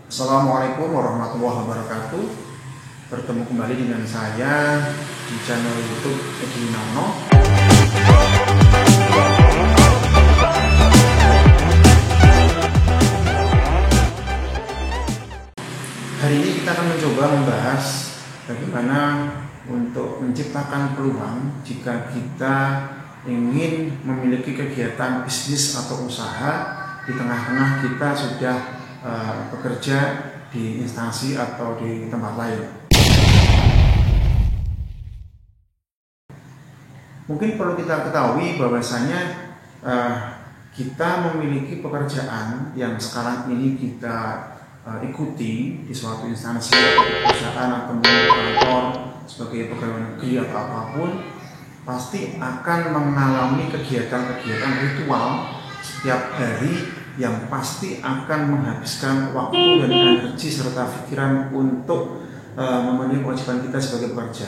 Assalamualaikum warahmatullahi wabarakatuh. Bertemu kembali dengan saya di channel YouTube Edi Nono. Hari ini kita akan mencoba membahas bagaimana untuk menciptakan peluang jika kita ingin memiliki kegiatan bisnis atau usaha di tengah-tengah kita sudah bekerja di instansi atau di tempat lain. Mungkin perlu kita ketahui bahwasanya kita memiliki pekerjaan yang sekarang ini kita ikuti di suatu instansi atau perusahaan atau kantor sebagai pegawai negeri atau apapun, pasti akan mengalami kegiatan-kegiatan ritual setiap hari yang pasti akan menghabiskan waktu dan energi serta pikiran untuk memenuhi kewajiban kita sebagai pekerja.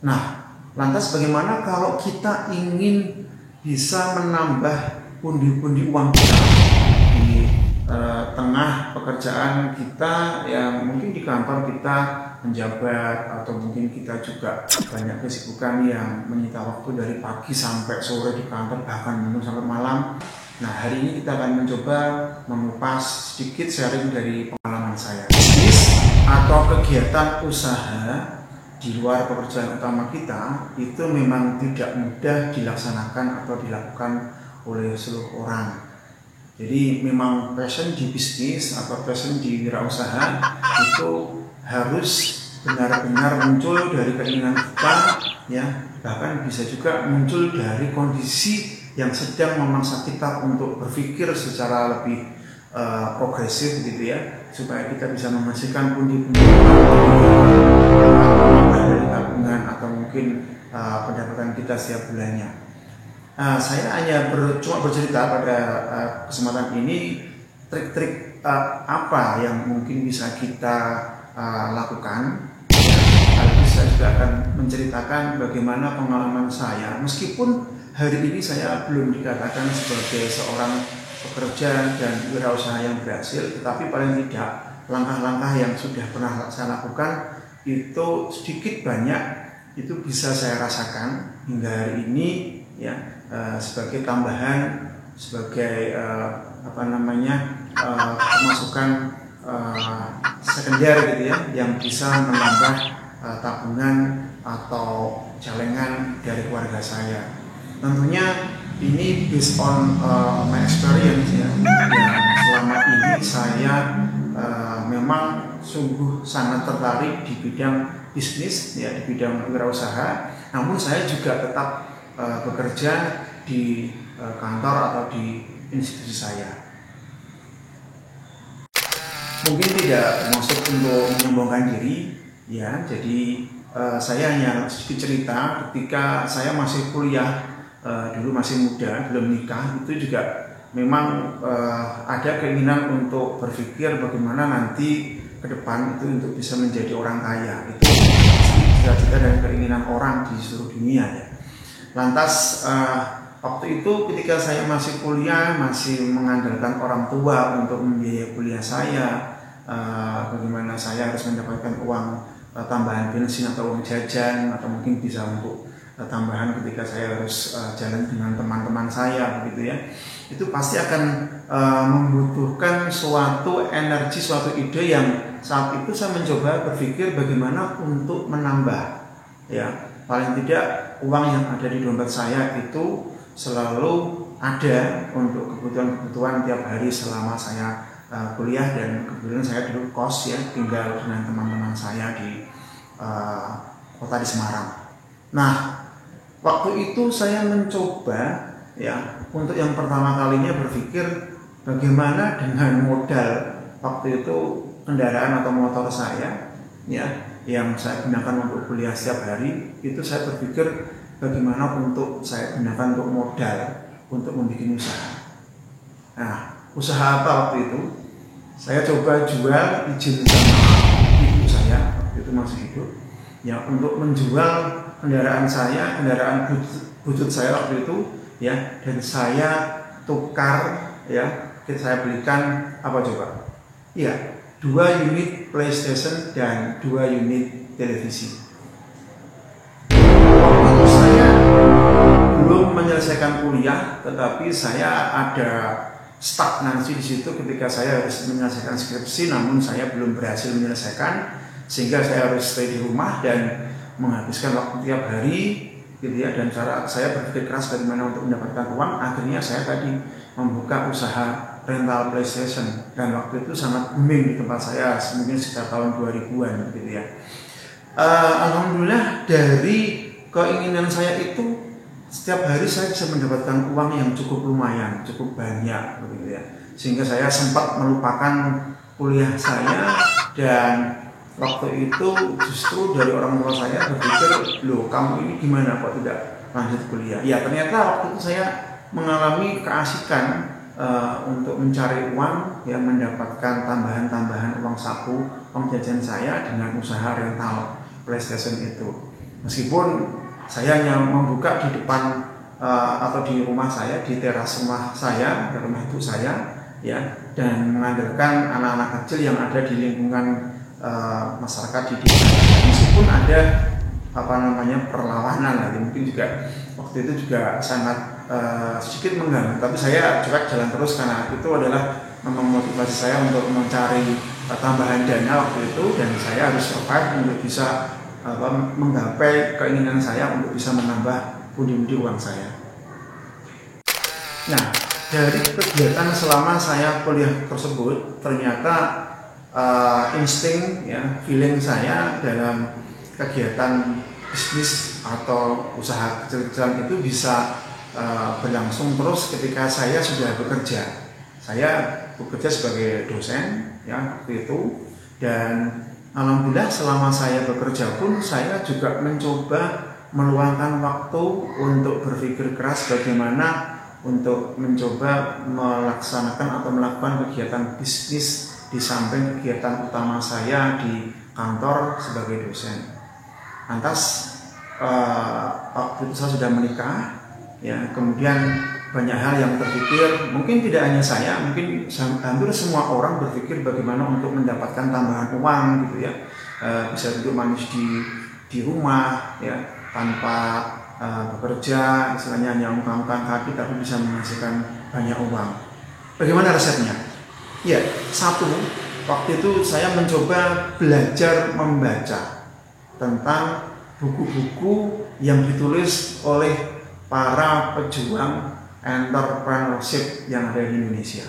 Nah, lantas bagaimana kalau kita ingin bisa menambah pundi-pundi uang kita di tengah pekerjaan kita yang mungkin di kantor kita menjabat, atau mungkin kita juga banyak kesibukan yang menyita waktu dari pagi sampai sore di kantor, bahkan minggu sampai malam. Nah, hari ini kita akan mencoba mengupas sedikit sharing dari pengalaman saya. Bisnis atau kegiatan usaha di luar pekerjaan utama kita itu memang tidak mudah dilaksanakan atau dilakukan oleh seluruh orang. Jadi memang passion di bisnis atau passion di wirausaha itu harus benar-benar muncul dari keinginan kita, ya, bahkan bisa juga muncul dari kondisi yang sedang memaksa kita untuk berpikir secara lebih progresif gitu ya, supaya kita bisa menghasilkan pundi-pundi dari tabungan atau mungkin pendapatan kita setiap bulannya. Saya hanya cuma bercerita pada kesempatan ini trik-trik apa yang mungkin bisa kita lakukan. Sekaligus saya juga akan menceritakan bagaimana pengalaman saya, meskipun hari ini saya belum dikatakan sebagai seorang pekerja dan wirausaha yang berhasil, tetapi paling tidak langkah-langkah yang sudah pernah saya lakukan itu sedikit banyak itu bisa saya rasakan hingga hari ini, ya, sebagai tambahan, sebagai pemasukan sekunder gitu ya, yang bisa menambah tabungan atau celengan dari keluarga saya. Tentunya ini based on my experience ya, yang selama ini saya memang sungguh sangat tertarik di bidang bisnis ya, di bidang wirausaha. Namun saya juga tetap bekerja di kantor atau di institusi saya. Mungkin tidak termasuk untuk menyombongkan diri ya, jadi saya hanya sedikit cerita ketika saya masih kuliah, dulu masih muda, belum nikah, itu juga memang ada keinginan untuk berpikir bagaimana nanti ke depan itu untuk bisa menjadi orang kaya. Itu cita-cita dan keinginan orang di seluruh dunia ya. Lantas waktu itu ketika saya masih kuliah, masih mengandalkan orang tua untuk membiayai kuliah saya, bagaimana saya harus mendapatkan uang tambahan bensin atau uang jajan, atau mungkin bisa untuk tambahan ketika saya harus jalan dengan teman-teman saya begitu ya. Itu pasti akan membutuhkan suatu energi, suatu ide yang saat itu saya mencoba berpikir bagaimana untuk menambah ya, paling tidak uang yang ada di dompet saya itu selalu ada untuk kebutuhan-kebutuhan tiap hari selama saya kuliah, dan kebetulan saya dulu kos ya, tinggal dengan teman-teman saya di kota di Semarang. Nah, waktu itu saya mencoba ya untuk yang pertama kalinya berpikir bagaimana dengan modal waktu itu kendaraan atau motor saya ya, yang saya gunakan untuk kuliah setiap hari. Itu saya berpikir bagaimana untuk saya gunakan untuk modal untuk membuat usaha. Nah, usaha apa waktu itu? Saya coba jual izin sama ibu saya waktu itu masih hidup ya, untuk menjual kendaraan saya, kendaraan butut saya waktu itu ya, dan saya tukar ya, saya belikan apa coba? Iya, 2 unit PlayStation dan 2 unit televisi. Waktu itu saya belum menyelesaikan kuliah, tetapi saya ada stagnansi di situ ketika saya harus menyelesaikan skripsi, namun saya belum berhasil menyelesaikan, sehingga saya harus stay di rumah dan menghabiskan waktu tiap hari, gitu ya. Dan cara saya berpikir keras bagaimana untuk mendapatkan uang. Akhirnya saya tadi membuka usaha rental PlayStation, dan waktu itu sangat booming di tempat saya, mungkin sekitar tahun 2000-an, gitu ya. Alhamdulillah dari keinginan saya itu, setiap hari saya bisa mendapatkan uang yang cukup lumayan, cukup banyak, begitu ya. Sehingga saya sempat melupakan kuliah saya, dan waktu itu justru dari orang tua saya berpikir, loh kamu ini gimana kok tidak lanjut kuliah? Ya ternyata waktu itu saya mengalami keasikan untuk mencari uang, yang mendapatkan tambahan uang saku, uang jajan saya dengan usaha rental PlayStation itu. Meskipun saya hanya membuka di depan atau di rumah saya, di teras rumah saya, di rumah ibu saya, ya, dan mengandalkan anak-anak kecil yang ada di lingkungan masyarakat di desa. Meskipun ada perlawanan, mungkin juga waktu itu juga sangat sedikit mengganggu, tapi saya coba jalan terus karena itu adalah memotivasi saya untuk mencari tambahan dana waktu itu, dan saya harus survive untuk bisa menggapai keinginan saya untuk bisa menambah pundi-pundi uang saya. Nah, dari kegiatan selama saya kuliah tersebut, ternyata insting, ya, feeling saya dalam kegiatan bisnis atau usaha kecil-kecilan itu bisa berlangsung terus ketika saya sudah bekerja. Saya bekerja sebagai dosen, ya, waktu itu, dan alhamdulillah selama saya bekerja pun saya juga mencoba meluangkan waktu untuk berpikir keras bagaimana untuk mencoba melaksanakan atau melakukan kegiatan bisnis di samping kegiatan utama saya di kantor sebagai dosen. Lantas waktu itu saya sudah menikah, ya, kemudian banyak hal yang terpikir, mungkin tidak hanya saya, mungkin hampir semua orang berpikir bagaimana untuk mendapatkan tambahan uang, gitu ya, bisa duduk manis di rumah, ya, tanpa bekerja, istilahnya hanya ungkang-ungkang kaki tapi bisa menghasilkan banyak uang. Bagaimana resepnya? Ya, satu, waktu itu saya mencoba belajar membaca tentang buku-buku yang ditulis oleh para pejuang entrepreneurship yang ada di Indonesia.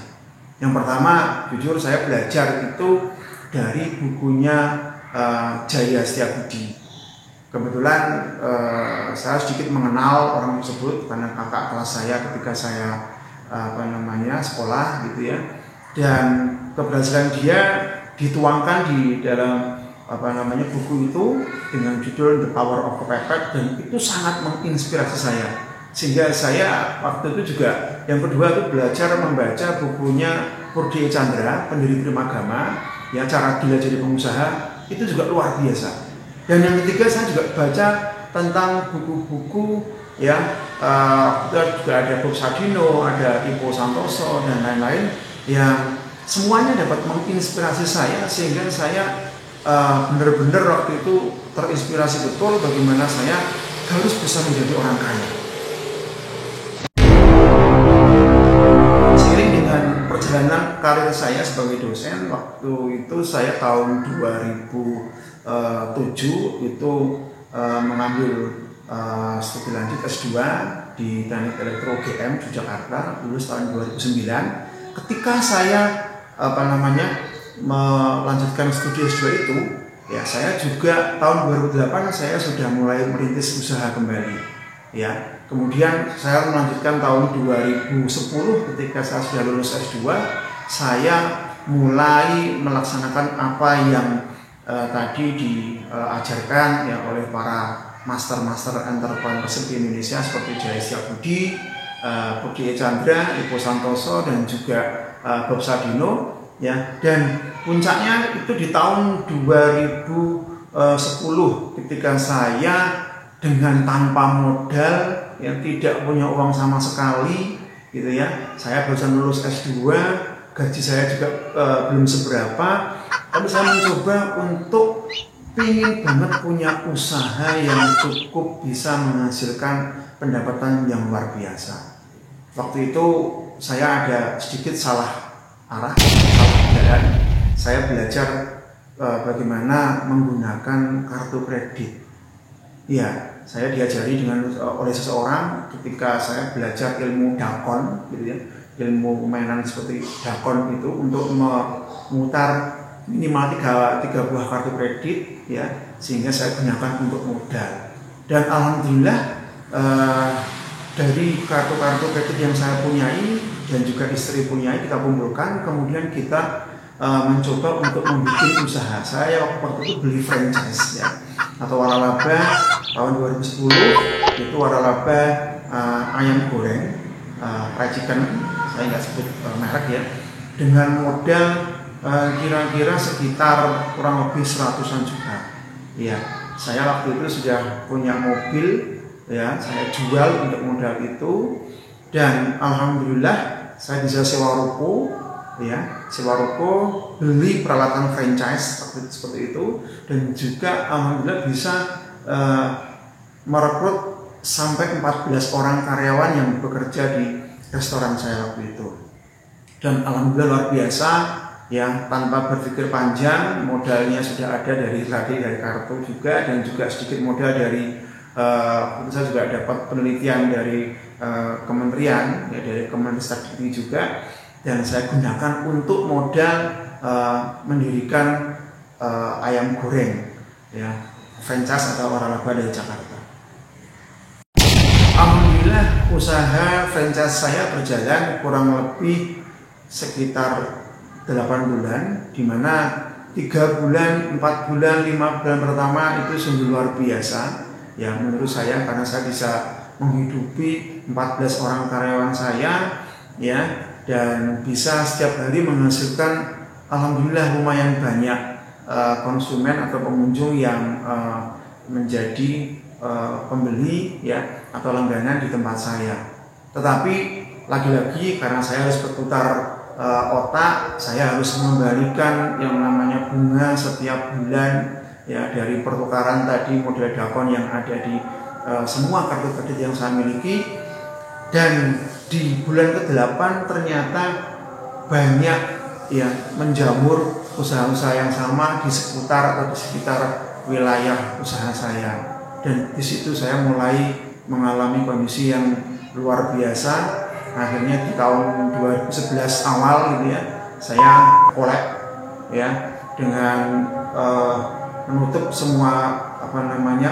Yang pertama, jujur saya belajar itu dari bukunya Jaya Setiabudi. Kebetulan saya sedikit mengenal orang tersebut karena kakak kelas saya ketika saya sekolah, gitu ya. Dan keberhasilan dia dituangkan di dalam buku itu dengan judul The Power of Kepepet, dan itu sangat menginspirasi saya. Sehingga saya waktu itu juga yang kedua itu belajar membaca bukunya Purdi Chandra, pendiri Primagama, ya, cara gila jadi pengusaha, itu juga luar biasa. Dan yang ketiga saya juga baca tentang buku-buku, ya, juga ada Bob Sadino, ada Ipo Santoso dan lain-lain, yang semuanya dapat menginspirasi saya, sehingga saya benar-benar waktu itu terinspirasi betul bagaimana saya harus bisa menjadi orang kaya. Perjalanan karir saya sebagai dosen, waktu itu saya tahun 2007 itu mengambil studi lanjut S2 di Teknik Elektro UGM di Jakarta, lulus tahun 2009. Ketika saya melanjutkan studi S2 itu, ya, saya juga tahun 2008 saya sudah mulai merintis usaha kembali, ya. Kemudian saya melanjutkan tahun 2010 ketika saya sudah lulus S2, saya mulai melaksanakan apa yang tadi diajarkan, ya, oleh para master entrepreneurship di Indonesia seperti Jaya Setiabudi, Purdi Chandra, Ipo Santoso, dan juga Bob Sadino, ya. Dan puncaknya itu di tahun 2010 ketika saya dengan tanpa modal, yang tidak punya uang sama sekali, gitu ya. Saya baru lulus S2, gaji saya juga belum seberapa. Lalu saya mencoba untuk ingin banget punya usaha yang cukup bisa menghasilkan pendapatan yang luar biasa. Waktu itu saya ada sedikit salah arah, salah jalan. Saya belajar bagaimana menggunakan kartu kredit. Ya, saya diajari oleh seseorang ketika saya belajar ilmu dakon, gitu ya, ilmu mainan seperti dakon itu untuk memutar minimal tiga buah kartu kredit, ya, sehingga saya gunakan untuk modal. Dan alhamdulillah dari kartu-kartu kredit yang saya punyai dan juga istri punyai kita kumpulkan, kemudian kita mencoba untuk membuat usaha. Saya waktu itu beli franchise, ya, atau waralaba tahun 2010 itu waralaba ayam goreng racikan, saya nggak sebut merek ya, dengan modal kira-kira sekitar kurang lebih 100-an juta. Ya, saya waktu itu sudah punya mobil, ya, saya jual untuk modal itu, dan alhamdulillah saya bisa sewa ruko, ya, sewa ruko, beli peralatan franchise seperti itu, dan juga alhamdulillah bisa merekrut sampai 14 orang karyawan yang bekerja di restoran saya waktu itu. Dan alhamdulillah luar biasa, ya, tanpa berpikir panjang, modalnya sudah ada dari kartu juga, dan juga sedikit modal dari saya juga dapat penelitian dari kementerian, ya, dari Kemenristek juga, dan saya gunakan untuk modal mendirikan ayam goreng, ya, franchise atau waralaba dari Jakarta. Alhamdulillah usaha franchise saya berjalan kurang lebih sekitar 8 bulan, di mana 3 bulan, 4 bulan, 5 bulan pertama itu sungguh luar biasa, ya, menurut saya, karena saya bisa menghidupi 14 orang karyawan saya, ya, dan bisa setiap hari menghasilkan alhamdulillah lumayan banyak konsumen atau pengunjung yang menjadi pembeli, ya, atau langganan di tempat saya. Tetapi lagi-lagi karena saya harus berputar otak, saya harus mengembalikan yang namanya bunga setiap bulan, ya, dari pertukaran tadi model dakon yang ada di semua kartu kredit yang saya miliki. Dan di bulan ke-8 ternyata banyak, ya, menjamur usaha-usaha yang sama di sekitar wilayah usaha saya. Dan di situ saya mulai mengalami kondisi yang luar biasa. Akhirnya di tahun 2011 awal, gitu ya, saya kolek, ya, dengan menutup semua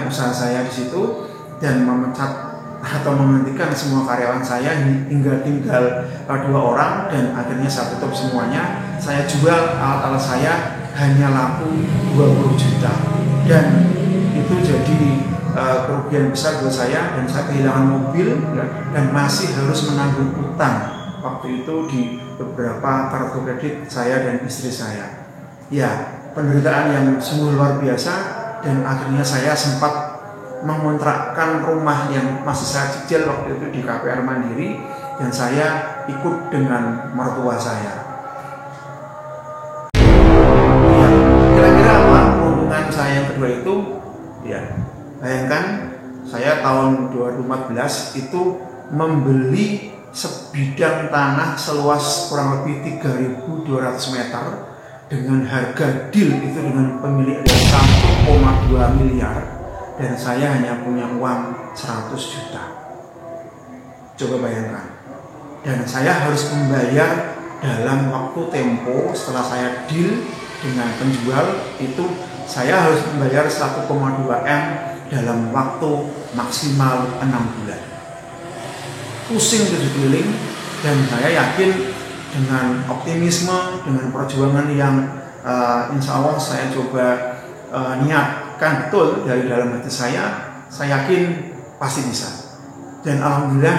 usaha saya di situ, dan memecat atau menghentikan semua karyawan saya hingga tinggal 2 orang, dan akhirnya saya tutup semuanya. Saya jual alat-alat saya hanya laku 20 juta, dan itu jadi kerugian besar buat saya, dan saya kehilangan mobil, ya, dan masih harus menanggung utang waktu itu di beberapa kartu kredit saya dan istri saya. Ya, penderitaan yang sungguh luar biasa, dan akhirnya saya sempat mengontrakkan rumah yang masih saya cicil waktu itu di KPR Mandiri, dan saya ikut dengan mertua saya. Ya, kira-kira apa keuntungan saya yang kedua itu? Ya, bayangkan saya tahun 2014 itu membeli sebidang tanah seluas kurang lebih 3.200 meter dengan harga deal itu dengan pemilik ada 1,2 miliar, dan saya hanya punya uang 100 juta. Coba bayangkan. Dan saya harus membayar dalam waktu tempo setelah saya deal dengan penjual itu, saya harus membayar 1,2 M dalam waktu maksimal 6 bulan. Pusing 7 keliling, dan saya yakin dengan optimisme, dengan perjuangan yang insya Allah saya coba niatkan betul dari dalam hati saya yakin pasti bisa. Dan alhamdulillah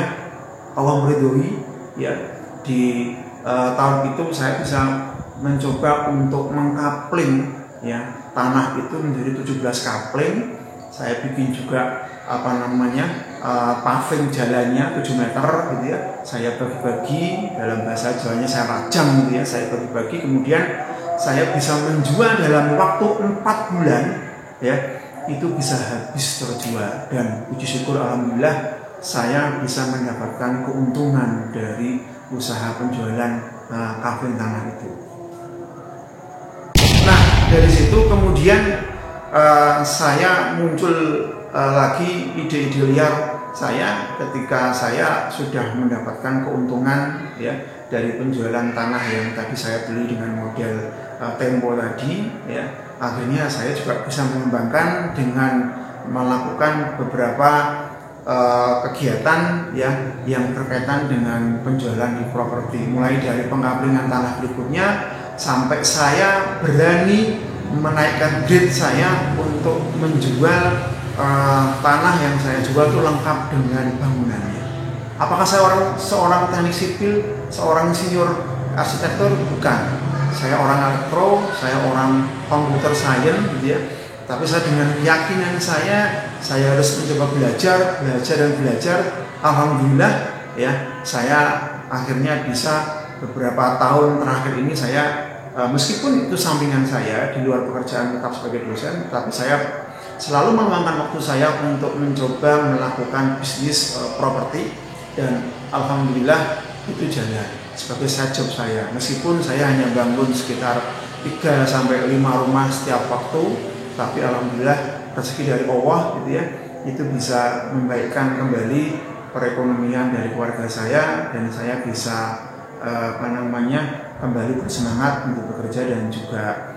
Allah meridhoi, ya, di tahun itu saya bisa mencoba untuk mengkapling, ya, tanah itu menjadi 17 kapling. Saya bikin juga paving jalannya 7 meter, gitu ya. Saya bagi-bagi, dalam bahasa Jawanya saya rajang, gitu ya. Saya bagi-bagi, kemudian saya bisa menjual dalam waktu 4 bulan, ya, itu bisa habis terjual. Dan puji syukur alhamdulillah saya bisa mendapatkan keuntungan dari usaha penjualan kafling tanah itu. Nah, dari situ kemudian saya muncul lagi ide-ide liar saya ketika saya sudah mendapatkan keuntungan, ya, dari penjualan tanah yang tadi saya beli dengan model tempo tadi, ya. Akhirnya saya juga bisa mengembangkan dengan melakukan beberapa kegiatan, ya, yang berkaitan dengan penjualan di properti, mulai dari pengkaplingan tanah berikutnya sampai saya berani menaikkan grade saya untuk menjual tanah yang saya jual itu lengkap dengan bangunannya. Apakah saya seorang teknik sipil, seorang insinyur arsitektur? Bukan. Saya orang elektro, saya orang computer science, gitu ya. Tapi saya dengan keyakinan saya harus mencoba belajar dan belajar. Alhamdulillah, ya, saya akhirnya bisa beberapa tahun terakhir ini saya meskipun itu sampingan saya di luar pekerjaan tetap sebagai dosen, tapi saya selalu meluangkan waktu saya untuk mencoba melakukan bisnis properti, dan alhamdulillah itu jalan sebagai side job saya. Meskipun saya hanya bangun sekitar 3-5 rumah setiap waktu, tapi alhamdulillah rezeki dari Allah, gitu ya, itu bisa membaikkan kembali perekonomian dari keluarga saya, dan saya bisa kembali bersemangat untuk bekerja dan juga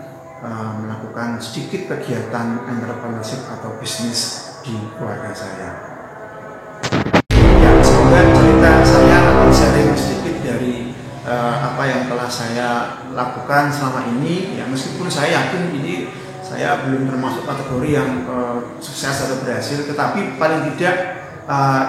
melakukan sedikit kegiatan entrepreneurship atau bisnis di keluarga saya. Ya, semoga cerita saya akan sharing sedikit dari apa yang telah saya lakukan selama ini. Ya, meskipun saya yakin ini saya belum termasuk kategori yang sukses atau berhasil, tetapi paling tidak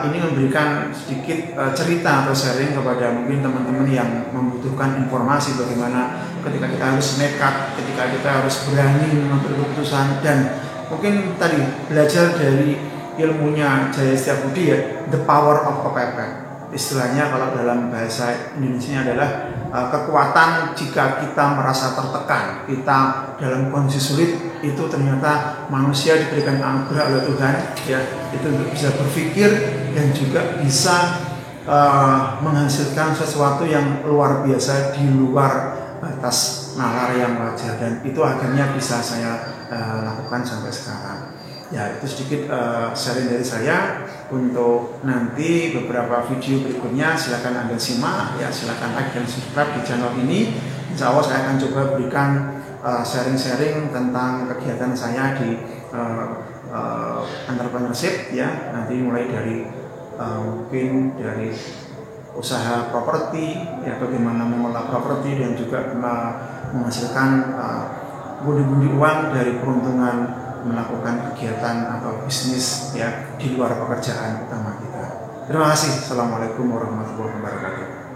ini memberikan sedikit cerita atau sharing kepada mungkin teman-teman yang membutuhkan informasi bagaimana ketika kita harus nekat, ketika kita harus berani mengambil keputusan, dan mungkin tadi belajar dari ilmunya Jaya Setiabudi, ya, the power of kepepet. Istilahnya kalau dalam bahasa Indonesia adalah kekuatan jika kita merasa tertekan, kita dalam kondisi sulit, itu ternyata manusia diberikan anugerah oleh Tuhan, ya, itu bisa berpikir dan juga bisa menghasilkan sesuatu yang luar biasa di luar batas nalar yang wajar, dan itu akhirnya bisa saya lakukan sampai sekarang. Ya, itu sedikit sharing dari saya. Untuk nanti beberapa video berikutnya silakan Anda simak, ya, silakan like dan subscribe di channel ini. Insya Allah saya akan coba berikan sharing-sharing tentang kegiatan saya di entrepreneurship, ya, nanti mulai dari mungkin dari usaha properti, ya, bagaimana mengelola properti dan juga menghasilkan pundi-pundi uang dari peruntungan melakukan kegiatan atau bisnis, ya, di luar pekerjaan utama kita. Terima kasih. Assalamualaikum warahmatullahi wabarakatuh.